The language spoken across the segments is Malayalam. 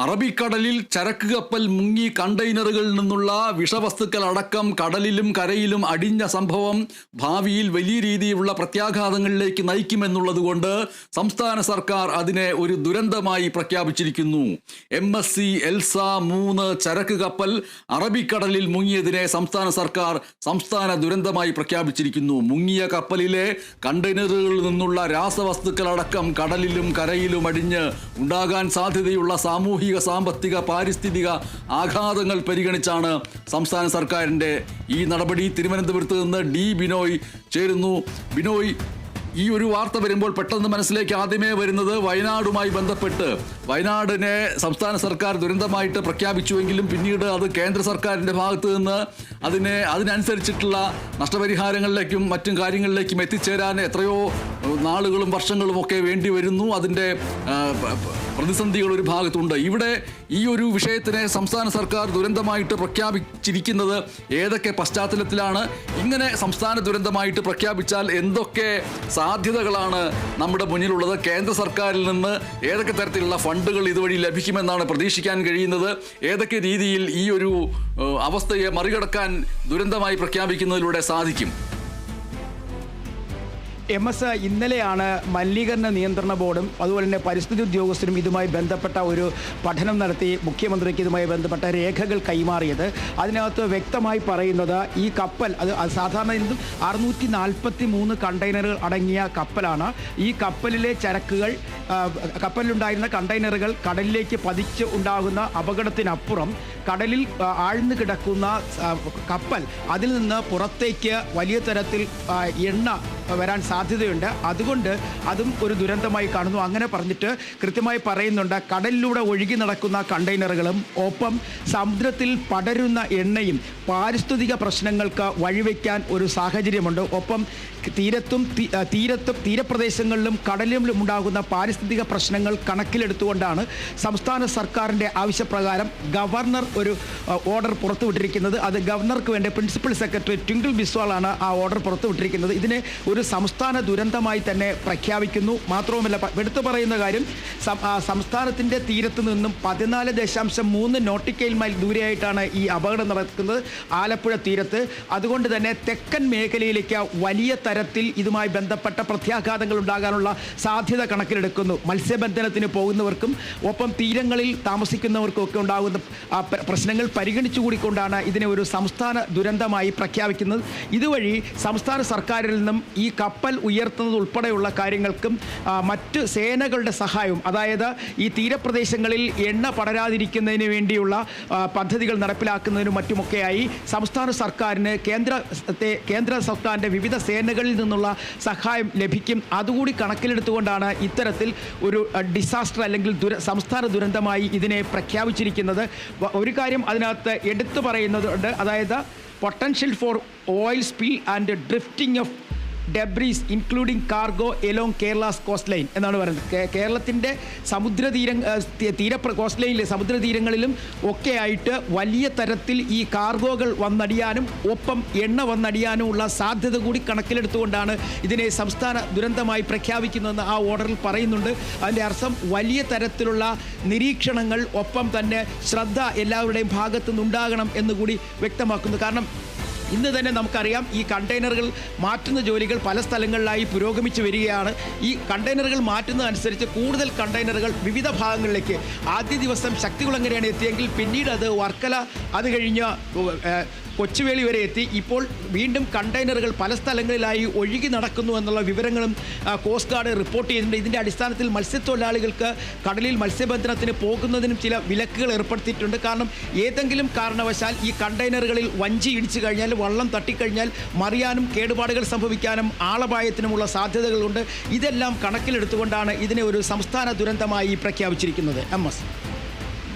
അറബിക്കടലിൽ ചരക്ക് കപ്പൽ മുങ്ങി കണ്ടെയ്നറുകളിൽ നിന്നുള്ള വിഷവസ്തുക്കൾ അടക്കം കടലിലും കരയിലും അടിഞ്ഞ സംഭവം ഭാവിയിൽ വലിയ രീതിയിലുള്ള പ്രത്യാഘാതങ്ങളിലേക്ക് നയിക്കുമെന്നുള്ളതുകൊണ്ട് സംസ്ഥാന സർക്കാർ അതിനെ ഒരു ദുരന്തമായി പ്രഖ്യാപിച്ചിരിക്കുന്നു. MSC എൽസ 3 ചരക്ക് കപ്പൽ അറബിക്കടലിൽ മുങ്ങിയതിനെ സംസ്ഥാന സർക്കാർ സംസ്ഥാന ദുരന്തമായി പ്രഖ്യാപിച്ചിരിക്കുന്നു. മുങ്ങിയ കപ്പലിലെ കണ്ടെയ്നറുകളിൽ നിന്നുള്ള രാസവസ്തുക്കൾ അടക്കം കടലിലും കരയിലും അടിഞ്ഞ് ഉണ്ടാകാൻ സാധ്യതയുള്ള സാമ്പത്തിക പാരിസ്ഥിതിക ആഘാതങ്ങൾ പരിഗണിച്ചാണ് സംസ്ഥാന സർക്കാരിൻ്റെ ഈ നടപടി. തിരുവനന്തപുരത്ത് നിന്ന് ബിനോയ് ചേരുന്നു. ബിനോയ്, ഈ ഒരു വാർത്ത വരുമ്പോൾ പെട്ടെന്ന് മനസ്സിലേക്ക് ആദ്യമേ വരുന്നത് വയനാടുമായി ബന്ധപ്പെട്ട് വയനാടിനെ സംസ്ഥാന സർക്കാർ ദുരന്തമായിട്ട് പ്രഖ്യാപിച്ചുവെങ്കിലും പിന്നീട് അത് കേന്ദ്ര സർക്കാരിൻ്റെ ഭാഗത്ത് നിന്ന് അതിനനുസരിച്ചിട്ടുള്ള നഷ്ടപരിഹാരങ്ങളിലേക്കും മറ്റും കാര്യങ്ങളിലേക്കും എത്തിച്ചേരാൻ എത്രയോ നാളുകളും വർഷങ്ങളും ഒക്കെ വേണ്ടി വരുന്നു. അതിൻ്റെ പ്രതിസന്ധികൾ ഒരു ഭാഗത്തുണ്ട്. ഇവിടെ ഈ ഒരു വിഷയത്തിനെ സംസ്ഥാന സർക്കാർ ദുരന്തമായിട്ട് പ്രഖ്യാപിച്ചിരിക്കുന്നത് ഏതൊക്കെ പശ്ചാത്തലത്തിലാണ്? ഇങ്ങനെ സംസ്ഥാന ദുരന്തമായിട്ട് പ്രഖ്യാപിച്ചാൽ എന്തൊക്കെ സാധ്യതകളാണ് നമ്മുടെ മുന്നിലുള്ളത്? കേന്ദ്ര സർക്കാരിൽ നിന്ന് ഏതൊക്കെ തരത്തിലുള്ള ഫണ്ടുകൾ ഇതുവഴി ലഭിക്കുമെന്നാണ് പ്രതീക്ഷിക്കാൻ കഴിയുന്നത്? ഏതൊക്കെ രീതിയിൽ ഈ ഒരു അവസ്ഥയെ മറികടക്കാൻ ദുരന്തമായി പ്രഖ്യാപിക്കുന്നതിലൂടെ സാധിക്കും? ഇന്നലെയാണ് മലിനീകരണ നിയന്ത്രണ ബോർഡും അതുപോലെ തന്നെ പരിസ്ഥിതി ഉദ്യോഗസ്ഥരും ഇതുമായി ബന്ധപ്പെട്ട ഒരു പഠനം നടത്തി മുഖ്യമന്ത്രിക്ക് ഇതുമായി ബന്ധപ്പെട്ട രേഖകൾ കൈമാറിയത്. അതിനകത്ത് വ്യക്തമായി പറയുന്നത് ഈ കപ്പൽ അത് സാധാരണ 643 കണ്ടെയ്നറുകൾ അടങ്ങിയ കപ്പലാണ്. ഈ കപ്പലിലെ ചരക്കുകൾ കപ്പലിലുണ്ടായിരുന്ന കണ്ടെയ്നറുകൾ കടലിലേക്ക് പതിച്ച് ഉണ്ടാകുന്ന അപകടത്തിനപ്പുറം കടലിൽ ആഴ്ന്നു കിടക്കുന്ന കപ്പൽ അതിൽ നിന്ന് പുറത്തേക്ക് വലിയ തരത്തിൽ എണ്ണ വരാൻ സാധ്യതയുണ്ട്. അതുകൊണ്ട് അതും ഒരു ദുരന്തമായി കാണുന്നു. അങ്ങനെ പറഞ്ഞിട്ട് കൃത്യമായി പറയുന്നുണ്ട്, കടലിലൂടെ ഒഴുകി നടക്കുന്ന കണ്ടെയ്നറുകളും ഒപ്പം സമുദ്രത്തിൽ പടരുന്ന എണ്ണയും പാരിസ്ഥിതിക പ്രശ്നങ്ങൾക്ക് വഴിവെക്കാൻ ഒരു സാഹചര്യമുണ്ട്. ഒപ്പം തീരപ്രദേശങ്ങളിലും കടലിലും ഉണ്ടാകുന്ന പാരിസ്ഥിതിക പ്രശ്നങ്ങൾ കണക്കിലെടുത്തുകൊണ്ടാണ് സംസ്ഥാന സർക്കാരിൻ്റെ ആവശ്യപ്രകാരം ഗവർണർ ഒരു ഓർഡർ പുറത്തുവിട്ടിരിക്കുന്നത്. അത് ഗവർണർക്ക് വേണ്ടി പ്രിൻസിപ്പൽ സെക്രട്ടറി ട്വിങ്കിൾ ബിസ്വാളാണ് ആ ഓർഡർ പുറത്തുവിട്ടിരിക്കുന്നത്. ഇതിനെ ഒരു സംസ്ഥാന ദുരന്തമായി തന്നെ പ്രഖ്യാപിക്കുന്നു. മാത്രവുമല്ല, എടുത്തു പറയുന്ന കാര്യം, സംസ്ഥാനത്തിൻ്റെ തീരത്ത് നിന്നും 14.3 നോട്ടിക്കൽ മൈൽ ദൂരെയായിട്ടാണ് ഈ അപകടം നടക്കുന്നത്, ആലപ്പുഴ തീരത്ത്. അതുകൊണ്ട് തന്നെ തെക്കൻ മേഖലയിലേക്ക് വലിയ തരത്തിൽ ഇതുമായി ബന്ധപ്പെട്ട പ്രത്യാഘാതങ്ങൾ ഉണ്ടാകാനുള്ള സാധ്യത കണക്കിലെടുക്കുന്നു. മത്സ്യബന്ധനത്തിന് പോകുന്നവർക്കും ഒപ്പം തീരങ്ങളിൽ താമസിക്കുന്നവർക്കും ഒക്കെ ഉണ്ടാകുന്ന പ്രശ്നങ്ങൾ പരിഗണിച്ചുകൂടിക്കൊണ്ടാണ് ഇതിനെ ഒരു സംസ്ഥാന ദുരന്തമായി പ്രഖ്യാപിക്കുന്നത്. ഇതുവഴി സംസ്ഥാന സർക്കാരിൽ നിന്നും ഈ കപ്പൽ ഉയർത്തുന്നത് ഉൾപ്പെടെയുള്ള കാര്യങ്ങൾക്കും മറ്റ് സേനകളുടെ സഹായവും, അതായത് ഈ തീരപ്രദേശങ്ങളിൽ എണ്ണ പടരാതിരിക്കുന്നതിന് വേണ്ടിയുള്ള പദ്ധതികൾ നടപ്പിലാക്കുന്നതിനും മറ്റുമൊക്കെയായി സംസ്ഥാന സർക്കാരിന് കേന്ദ്ര സർക്കാരിൻ്റെ വിവിധ സേനകളിൽ നിന്നുള്ള സഹായം ലഭിക്കും. അതുകൂടി കണക്കിലെടുത്തുകൊണ്ടാണ് ഇത്തരത്തിൽ ഒരു ഡിസാസ്റ്റർ അല്ലെങ്കിൽ സംസ്ഥാന ദുരന്തമായി ഇതിനെ പ്രഖ്യാപിച്ചിരിക്കുന്നത്. ഒരു കാര്യം അതിനകത്ത് എടുത്തു പറയുന്നതുണ്ട്, അതായത് potential four oil spill and drifting of debris including cargo along Kerala's cost line എന്നാണ് പറയുന്നത്. കേരളത്തിൻ്റെ കോസ്റ്റ് ലൈനിലെ സമുദ്രതീരങ്ങളിലും ഒക്കെ ആയിട്ട് വലിയ തരത്തിൽ ഈ കാർഗോകൾ വന്നടിയാനും ഒപ്പം എണ്ണ വന്നടിയാനുമുള്ള സാധ്യത കൂടി കണക്കിലെടുത്തുകൊണ്ടാണ് ഇതിനെ സംസ്ഥാന ദുരന്തമായി പ്രഖ്യാപിക്കുന്നതെന്ന് ആ ഓർഡറിൽ പറയുന്നുണ്ട്. അതിൻ്റെ അർത്ഥം വലിയ തരത്തിലുള്ള നിരീക്ഷണങ്ങൾ ഒപ്പം തന്നെ ശ്രദ്ധ എല്ലാവരുടെയും ഭാഗത്തു നിന്നുണ്ടാകണം എന്നുകൂടി വ്യക്തമാക്കുന്നു. കാരണം ഇന്ന് തന്നെ നമുക്കറിയാം, ഈ കണ്ടെയ്നറുകൾ മാറ്റുന്ന ജോലികൾ പല സ്ഥലങ്ങളിലായി പുരോഗമിച്ചു വരികയാണ്. ഈ കണ്ടെയ്നറുകൾ മാറ്റുന്നതനുസരിച്ച് കൂടുതൽ കണ്ടെയ്നറുകൾ വിവിധ ഭാഗങ്ങളിലേക്ക്, ആദ്യ ദിവസം ശക്തികുളങ്ങരയാണ് എത്തിയെങ്കിൽ പിന്നീട് അത് വർക്കല, അത് കഴിഞ്ഞ് കൊച്ചുവേളി വരെ എത്തി. ഇപ്പോൾ വീണ്ടും കണ്ടെയ്നറുകൾ പല സ്ഥലങ്ങളിലായി ഒഴുകി നടക്കുന്നു എന്നുള്ള വിവരങ്ങളും കോസ്റ്റ് ഗാർഡ് റിപ്പോർട്ട് ചെയ്തിട്ടുണ്ട്. ഇതിൻ്റെ അടിസ്ഥാനത്തിൽ മത്സ്യത്തൊഴിലാളികൾക്ക് കടലിൽ മത്സ്യബന്ധനത്തിന് പോകുന്നതിനും ചില വിലക്കുകൾ ഏർപ്പെടുത്തിയിട്ടുണ്ട്. കാരണം ഏതെങ്കിലും കാരണവശാൽ ഈ കണ്ടെയ്നറുകളിൽ വഞ്ചി ഇടിച്ചു കഴിഞ്ഞാൽ, വള്ളം തട്ടിക്കഴിഞ്ഞാൽ മറിയാനും കേടുപാടുകൾ സംഭവിക്കാനും ആളപായത്തിനുമുള്ള സാധ്യതകളുണ്ട്. ഇതെല്ലാം കണക്കിലെടുത്തുകൊണ്ടാണ് ഇതിനെ ഒരു സംസ്ഥാന ദുരന്തമായി പ്രഖ്യാപിച്ചിരിക്കുന്നത്.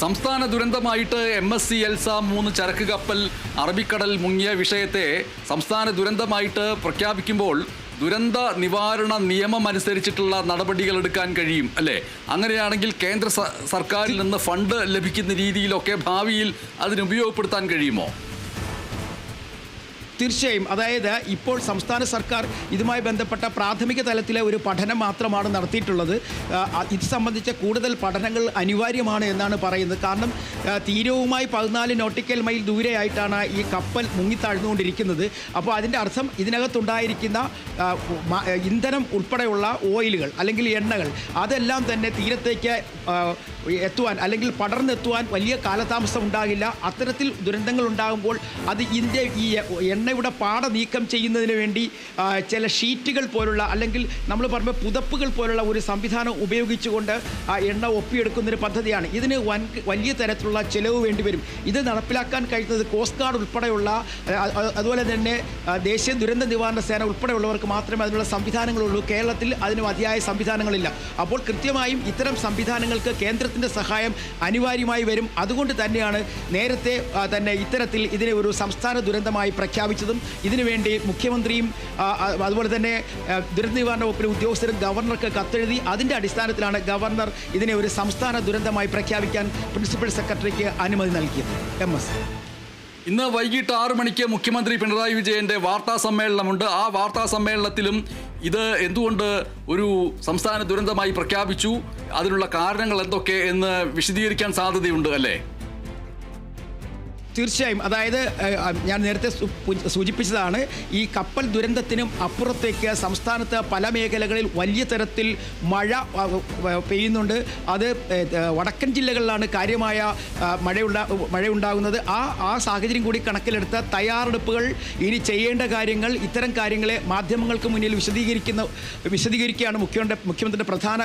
സംസ്ഥാന ദുരന്തമായിട്ട് MSC എൽസ 3 ചരക്ക് കപ്പൽ അറബിക്കടൽ മുങ്ങിയ വിഷയത്തെ സംസ്ഥാന ദുരന്തമായിട്ട് പ്രഖ്യാപിക്കുമ്പോൾ ദുരന്ത നിവാരണ നിയമം അനുസരിച്ചിട്ടുള്ള നടപടികൾ എടുക്കാൻ കഴിയും അല്ലേ? അങ്ങനെയാണെങ്കിൽ കേന്ദ്ര സർക്കാരിൽ നിന്ന് ഫണ്ട് ലഭിക്കുന്ന രീതിയിലൊക്കെ ഭാവിയിൽ അതിന് ഉപയോഗപ്പെടുത്താൻ കഴിയുമോ? തീർച്ചയായും. അതായത് ഇപ്പോൾ സംസ്ഥാന സർക്കാർ ഇതുമായി ബന്ധപ്പെട്ട പ്രാഥമിക തലത്തിലെ ഒരു പഠനം മാത്രമാണ് നടത്തിയിട്ടുള്ളത്. ഇത് സംബന്ധിച്ച കൂടുതൽ പഠനങ്ങൾ അനിവാര്യമാണ് എന്നാണ് പറയുന്നത്. കാരണം തീരവുമായി 14 നോട്ടിക്കൽ മൈൽ ദൂരെയായിട്ടാണ് ഈ കപ്പൽ മുങ്ങിത്താഴ്ന്നുകൊണ്ടിരിക്കുന്നത്. അപ്പോൾ അതിൻ്റെ അർത്ഥം ഇതിനകത്തുണ്ടായിരിക്കുന്ന ഇന്ധനം ഉൾപ്പെടെയുള്ള ഓയിലുകൾ അല്ലെങ്കിൽ എണ്ണകൾ അതെല്ലാം തന്നെ തീരത്തേക്ക് എത്തുവാൻ അല്ലെങ്കിൽ പടർന്നെത്തുവാൻ വലിയ കാലതാമസം ഉണ്ടാകില്ല. അത്തരത്തിൽ ദുരന്തങ്ങൾ ഉണ്ടാകുമ്പോൾ അത് ഇതിൻ്റെ ഈ എണ്ണയുടെ പാട നീക്കം ചെയ്യുന്നതിന് വേണ്ടി ചില ഷീറ്റുകൾ പോലുള്ള അല്ലെങ്കിൽ നമ്മൾ പറയുമ്പോൾ പുതപ്പുകൾ പോലുള്ള ഒരു സംവിധാനം ഉപയോഗിച്ചുകൊണ്ട് ആ എണ്ണ ഒപ്പിയെടുക്കുന്നൊരു പദ്ധതിയാണ്. ഇതിന് വലിയ തരത്തിലുള്ള ചിലവ് വേണ്ടിവരും. ഇത് നടപ്പിലാക്കാൻ കഴിയുന്നത് കോസ്റ്റ് ഗാർഡ് ഉൾപ്പെടെയുള്ള അതുപോലെ തന്നെ ദേശീയ ദുരന്ത നിവാരണ സേന ഉൾപ്പെടെയുള്ളവർക്ക് മാത്രമേ അതിനുള്ള സംവിധാനങ്ങളുള്ളൂ. കേരളത്തിൽ അതിന് മതിയായ സംവിധാനങ്ങളില്ല. അപ്പോൾ കൃത്യമായും ഇത്തരം സംവിധാനങ്ങൾക്ക് കേന്ദ്രത്തിൻ്റെ സഹായം അനിവാര്യമായി വരും. അതുകൊണ്ട് തന്നെയാണ് നേരത്തെ തന്നെ ഇത്തരത്തിൽ ഇതിനെ ഒരു സംസ്ഥാന ദുരന്തമായി പ്രഖ്യാപിച്ചതും ഇതിനുവേണ്ടി മുഖ്യമന്ത്രിയും അതുപോലെ തന്നെ ദുരന്ത നിവാരണ വകുപ്പിലെ ഉദ്യോഗസ്ഥരും ഗവർണർക്ക് കത്തെഴുതി. അതിൻ്റെ അടിസ്ഥാനത്തിലാണ് ഗവർണർ ഇതിനെ ഒരു സംസ്ഥാന ദുരന്തമായി പ്രഖ്യാപിക്കാൻ പ്രിൻസിപ്പൽ സെക്രട്ടറിക്ക് അനുമതി നൽകിയത്. MS ഇന്ന് വൈകിട്ട് 6 മണിക്ക് മുഖ്യമന്ത്രി പിണറായി വിജയന്റെ വാർത്താ സമ്മേളനമുണ്ട്. ആ വാർത്താ സമ്മേളനത്തിലും ഇത് എന്തുകൊണ്ട് ഒരു സംസ്ഥാന ദുരന്തമായി പ്രഖ്യാപിച്ചു, അതിനുള്ള കാരണങ്ങൾ എന്തൊക്കെ എന്ന് വിശദീകരിക്കാൻ സാധ്യതയുണ്ട് അല്ലേ? തീർച്ചയായും. അതായത് ഞാൻ നേരത്തെ സൂചിപ്പിച്ചതാണ്, ഈ കപ്പൽ ദുരന്തത്തിനും അപ്പുറത്തേക്ക് സംസ്ഥാനത്ത് പല മേഖലകളിൽ വലിയ തരത്തിൽ മഴ പെയ്യുന്നുണ്ട്. അത് വടക്കൻ ജില്ലകളിലാണ് കാര്യമായ മഴയുണ്ടാകുന്നത്. ആ സാഹചര്യം കൂടി കണക്കിലെടുത്ത തയ്യാറെടുപ്പുകൾ, ഇനി ചെയ്യേണ്ട കാര്യങ്ങൾ, ഇത്തരം കാര്യങ്ങളെ മാധ്യമങ്ങൾക്ക് മുന്നിൽ വിശദീകരിക്കുകയാണ് മുഖ്യമന്ത്രിയുടെ പ്രധാന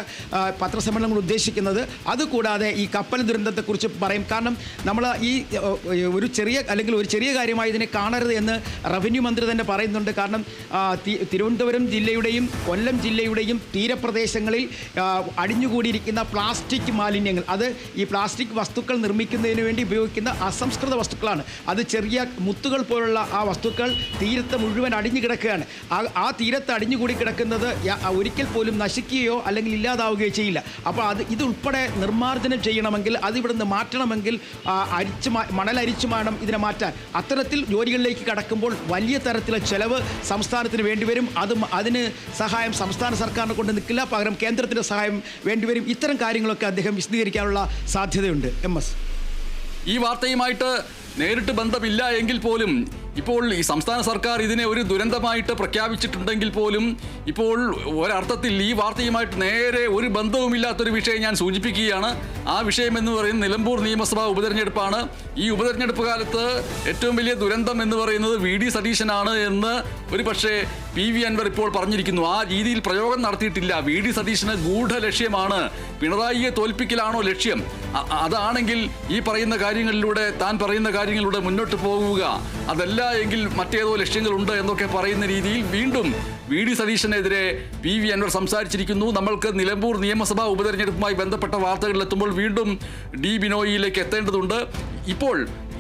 പത്രസമ്മേളനങ്ങൾ ഉദ്ദേശിക്കുന്നത്. അതുകൂടാതെ ഈ കപ്പൽ ദുരന്തത്തെക്കുറിച്ച് പറയും. കാരണം നമ്മൾ ഈ ഒരു ചെറിയ കാര്യമായി ഇതിനെ കാണരുത് എന്ന് റവന്യൂ മന്ത്രി തന്നെ പറയുന്നുണ്ട്. കാരണം തിരുവനന്തപുരം ജില്ലയുടെയും കൊല്ലം ജില്ലയുടെയും തീരപ്രദേശങ്ങളിൽ അടിഞ്ഞുകൂടിയിരിക്കുന്ന പ്ലാസ്റ്റിക് മാലിന്യങ്ങൾ, അത് ഈ പ്ലാസ്റ്റിക് വസ്തുക്കൾ നിർമ്മിക്കുന്നതിന് വേണ്ടി ഉപയോഗിക്കുന്ന അസംസ്കൃത വസ്തുക്കളാണ്. അത് ചെറിയ മുത്തുകൾ പോലുള്ള ആ വസ്തുക്കൾ തീരത്ത് മുഴുവൻ അടിഞ്ഞു കിടക്കുകയാണ്. ആ തീരത്ത് അടിഞ്ഞുകൂടി കിടക്കുന്നത് ഒരിക്കൽ പോലും നശിക്കുകയോ അല്ലെങ്കിൽ ഇല്ലാതാവുകയോ ചെയ്യില്ല. അപ്പോൾ ഇതുൾപ്പെടെ നിർമ്മാർജ്ജനം ചെയ്യണമെങ്കിൽ, അത് ഇവിടുന്ന് മാറ്റണമെങ്കിൽ മണലരിച്ചു വേണം ഇതിനെ മാറ്റാൻ. അത്തരത്തിൽ ജോലികളിലേക്ക് കടക്കുമ്പോൾ വലിയ തരത്തിലുള്ള ചെലവ് സംസ്ഥാനത്തിന് വേണ്ടിവരും. അതിന് സഹായം സംസ്ഥാന സർക്കാരിനെ കൊണ്ട് നിൽക്കില്ല, പകരം കേന്ദ്രത്തിൻ്റെ സഹായം വേണ്ടിവരും. ഇത്തരം കാര്യങ്ങളൊക്കെ അദ്ദേഹം വിശദീകരിക്കാനുള്ള സാധ്യതയുണ്ട്. MS ഈ വാർത്തയുമായിട്ട് നേരിട്ട് ബന്ധമില്ല എങ്കിൽ പോലും ഇപ്പോൾ ഈ സംസ്ഥാന സർക്കാർ ഇതിനെ ഒരു ദുരന്തമായിട്ട് പ്രഖ്യാപിച്ചിട്ടുണ്ടെങ്കിൽ പോലും ഇപ്പോൾ ഒരർത്ഥത്തിൽ ഈ വാർത്തയുമായിട്ട് നേരെ ഒരു ബന്ധവുമില്ലാത്തൊരു വിഷയം ഞാൻ സൂചിപ്പിക്കുകയാണ്. ആ വിഷയം എന്ന് പറയുന്നത് നിലമ്പൂർ നിയമസഭാ ഉപതെരഞ്ഞെടുപ്പാണ്. ഈ ഉപതെരഞ്ഞെടുപ്പ് കാലത്ത് ഏറ്റവും വലിയ ദുരന്തം എന്ന് പറയുന്നത് VD സതീശനാണ് എന്ന് ഒരു പക്ഷേ PV അൻവർ ഇപ്പോൾ പറഞ്ഞിരിക്കുന്നു. ആ രീതിയിൽ പ്രയോഗം നടത്തിയിട്ടില്ല. VD സതീശന് ഗൂഢലക്ഷ്യമാണ്, പിണറായിയെ തോൽപ്പിക്കലാണോ ലക്ഷ്യം? അതാണെങ്കിൽ ഈ പറയുന്ന കാര്യങ്ങളിലൂടെ, താൻ പറയുന്ന കാര്യങ്ങളിലൂടെ മുന്നോട്ട് പോകുക, അതല്ല എങ്കിൽ മറ്റേതോ ലക്ഷ്യങ്ങളുണ്ട് എന്നൊക്കെ പറയുന്ന രീതിയിൽ വീണ്ടും VD സതീശനെതിരെ PV അൻവർ സംസാരിച്ചിരിക്കുന്നു. നമ്മൾക്ക് നിലമ്പൂർ നിയമസഭാ ഉപതെരഞ്ഞെടുപ്പുമായി ബന്ധപ്പെട്ട വാർത്തകളിലെത്തുമ്പോൾ വീണ്ടും D ബിനോയിയിലേക്ക് എത്തേണ്ടതുണ്ട്.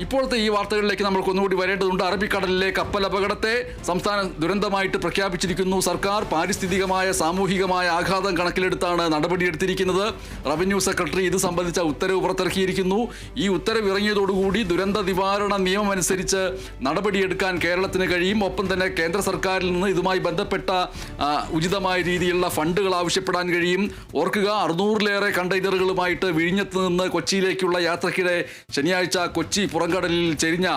ഇപ്പോഴത്തെ ഈ വാർത്തകളിലേക്ക് നമ്മൾക്ക് ഒന്നുകൂടി വരേണ്ടതുണ്ട്. അറബിക്കടലിലെ കപ്പൽ അപകടത്തെ സംസ്ഥാന ദുരന്തമായിട്ട് പ്രഖ്യാപിച്ചിരിക്കുന്നു സർക്കാർ. പാരിസ്ഥിതികമായ സാമൂഹികമായ ആഘാതം കണക്കിലെടുത്താണ് നടപടിയെടുത്തിരിക്കുന്നത്. റവന്യൂ സെക്രട്ടറി ഇത് സംബന്ധിച്ച ഉത്തരവ് പുറത്തിറക്കിയിരിക്കുന്നു. ഈ ഉത്തരവ് ഇറങ്ങിയതോടുകൂടി ദുരന്ത നിവാരണ നിയമം അനുസരിച്ച് നടപടിയെടുക്കാൻ കേരളത്തിന് കഴിയും. ഒപ്പം തന്നെ കേന്ദ്ര സർക്കാരിൽ നിന്ന് ഇതുമായി ബന്ധപ്പെട്ട ഉചിതമായ രീതിയിലുള്ള ഫണ്ടുകൾ ആവശ്യപ്പെടാൻ കഴിയും. ഓർക്കുക, 600-ലേറെ കണ്ടെയ്നറുകളുമായിട്ട് വിഴിഞ്ഞത്ത് നിന്ന് കൊച്ചിയിലേക്കുള്ള യാത്രക്കിടെ ശനിയാഴ്ച കൊച്ചി പുറംകടലിൽ ചെരിഞ്ഞ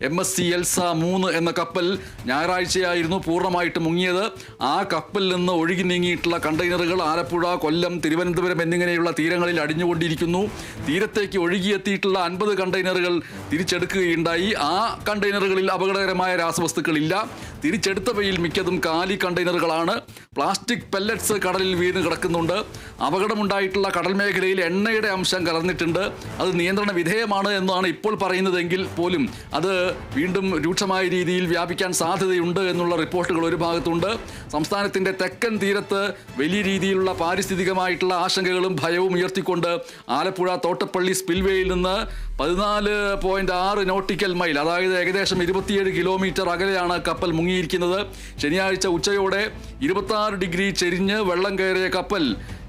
MSC എൽസ 3 എന്ന കപ്പൽ ഞായറാഴ്ചയായിരുന്നു പൂർണ്ണമായിട്ട് മുങ്ങിയത്. ആ കപ്പലിൽ നിന്ന് ഒഴുകി നീങ്ങിയിട്ടുള്ള കണ്ടെയ്നറുകൾ ആലപ്പുഴ, കൊല്ലം, തിരുവനന്തപുരം എന്നിങ്ങനെയുള്ള തീരങ്ങളിൽ അടിഞ്ഞുകൊണ്ടിരിക്കുന്നു. തീരത്തേക്ക് ഒഴുകിയെത്തിയിട്ടുള്ള 50 കണ്ടെയ്നറുകൾ തിരിച്ചെടുക്കുകയുണ്ടായി. ആ കണ്ടെയ്നറുകളിൽ അപകടകരമായ രാസവസ്തുക്കളില്ല. തിരിച്ചെടുത്തവയിൽ മിക്കതും കാലി കണ്ടെയ്നറുകളാണ്. പ്ലാസ്റ്റിക് പെല്ലറ്റ്സ് കടലിൽ വീണ് കിടക്കുന്നുണ്ട്. അപകടമുണ്ടായിട്ടുള്ള കടൽ മേഖലയിൽ എണ്ണയുടെ അംശം കലർന്നിട്ടുണ്ട്. അത് നിയന്ത്രണ വിധേയമാണ് എന്നാണ് ഇപ്പോൾ പറയുന്നതെങ്കിൽ പോലും അത് വീണ്ടും രൂക്ഷമായ രീതിയിൽ വ്യാപിക്കാൻ സാധ്യതയുണ്ട് എന്നുള്ള റിപ്പോർട്ടുകൾ ഒരു ഭാഗത്തുണ്ട്. സംസ്ഥാനത്തിൻ്റെ തെക്കൻ തീരത്ത് വലിയ രീതിയിലുള്ള പാരിസ്ഥിതികമായിട്ടുള്ള ആശങ്കകളും ഭയവും ഉയർത്തിക്കൊണ്ട് ആലപ്പുഴ തോട്ടപ്പള്ളി സ്പിൽവേയിൽ നിന്ന് 14.6 നോട്ടിക്കൽ മൈൽ, അതായത് ഏകദേശം 27 കിലോമീറ്റർ അകലെയാണ് കപ്പൽ മുങ്ങിയിരിക്കുന്നത്. ശനിയാഴ്ച ഉച്ചയോടെ 26 ഡിഗ്രി ചെരിഞ്ഞ് വെള്ളം കയറിയ കപ്പൽ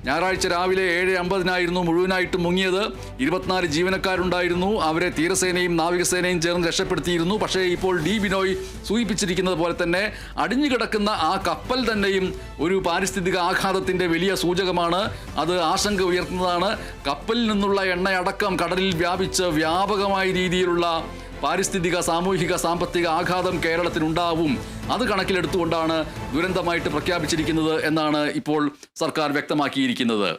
ഞായറാഴ്ച രാവിലെ 7:50 മുഴുവനായിട്ട് മുങ്ങിയത്. 24 ജീവനക്കാരുണ്ടായിരുന്നു. അവരെ തീരസേനയും നാവികസേനയും ചേർന്ന് രക്ഷപ്പെടുത്തിയിരുന്നു. പക്ഷേ ഇപ്പോൾ ഡി ബിനോയ് സൂചിപ്പിച്ചിരിക്കുന്നത് പോലെ തന്നെ അടിഞ്ഞുകിടക്കുന്ന ആ കപ്പൽ തന്നെയും ഒരു പാരിസ്ഥിതിക ആഘാതത്തിന്റെ വലിയ സൂചകമാണ്. അത് ആശങ്ക ഉയർത്തുന്നതാണ്. കപ്പലിൽ നിന്നുള്ള എണ്ണയടക്കം കടലിൽ വ്യാപിച്ച് വ്യാപകമായ രീതിയിലുള്ള പാരിസ്ഥിതിക, സാമൂഹിക, സാമ്പത്തിക ആഘാതം കേരളത്തിനുണ്ടാവും. അത് കണക്കിലെടുത്തുകൊണ്ടാണ് ദുരന്തമായിട്ട് പ്രഖ്യാപിച്ചിരിക്കുന്നത് എന്നാണ് ഇപ്പോൾ സർക്കാർ വ്യക്തമാക്കിയിരിക്കുന്നത്.